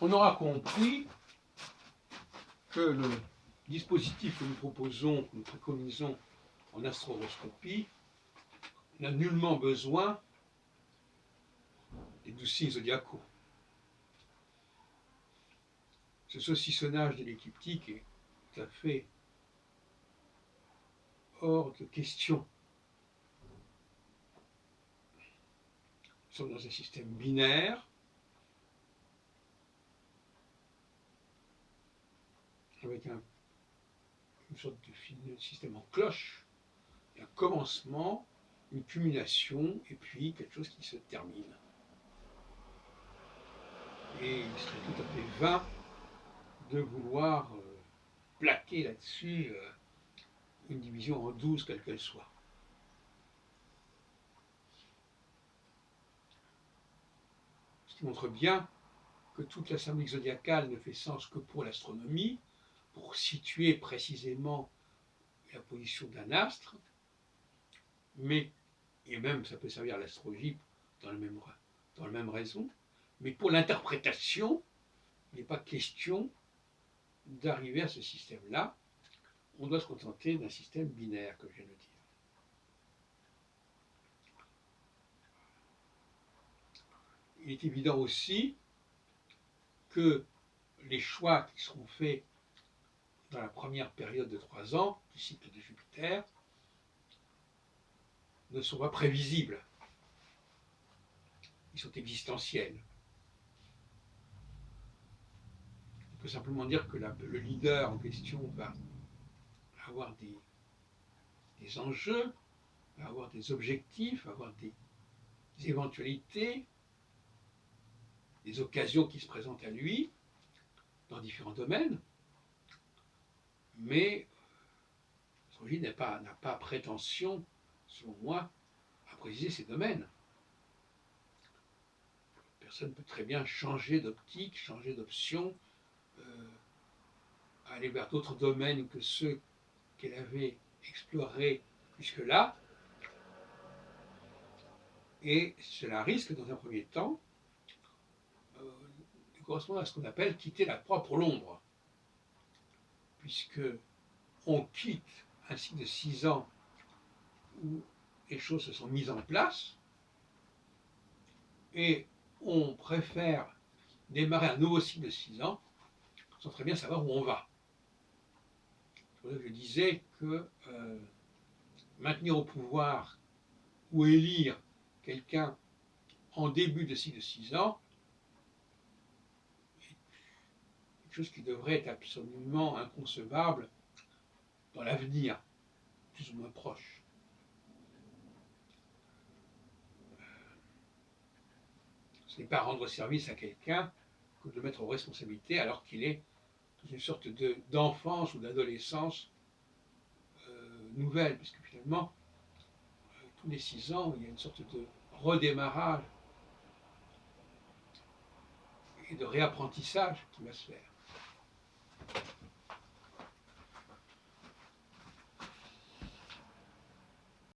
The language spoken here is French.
on aura compris que le dispositif que nous proposons, que nous préconisons en astroroscopie, n'a nullement besoin des 12 signes zodiacaux. Ce saucissonnage de l'écliptique est tout à fait hors de question. Nous sommes dans un système binaire, avec une sorte de système en cloche, un commencement, une culmination, et puis quelque chose qui se termine. Et il serait tout à fait vain de vouloir plaquer là-dessus une division en 12, quelle qu'elle soit. Ce qui montre bien que toute la symbolique zodiacale ne fait sens que pour l'astronomie, pour situer précisément la position d'un astre, mais, et même ça peut servir à l'astrologie dans la même raison, mais pour l'interprétation, il n'est pas question d'arriver à ce système-là. On doit se contenter d'un système binaire, comme je viens de le dire. Il est évident aussi que les choix qui seront faits dans la première période de 3 ans du cycle de Jupiter ne sont pas prévisibles. Ils sont existentiels. On peut simplement dire que le leader en question va avoir des enjeux, va avoir des objectifs, va avoir des éventualités, des occasions qui se présentent à lui dans différents domaines, mais l'astrologie n'a pas prétention, selon moi, à préciser ces domaines. Personne peut très bien changer d'optique, changer d'option, aller vers d'autres domaines que ceux qu'elle avait explorés jusque-là, et cela risque, dans un premier temps, de correspondre à ce qu'on appelle quitter la proie pour l'ombre, puisque on quitte un cycle de 6 ans où les choses se sont mises en place, et on préfère démarrer un nouveau cycle de 6 ans sans très bien savoir où on va. C'est pour ça que je disais que maintenir au pouvoir ou élire quelqu'un en début de cycle de 6 ans est quelque chose qui devrait être absolument inconcevable dans l'avenir, plus ou moins proche. Ce n'est pas rendre service à quelqu'un que de le mettre en responsabilité alors qu'il est dans une sorte d'enfance ou d'adolescence nouvelle, parce que finalement, tous les 6 ans, il y a une sorte de redémarrage et de réapprentissage qui va se faire.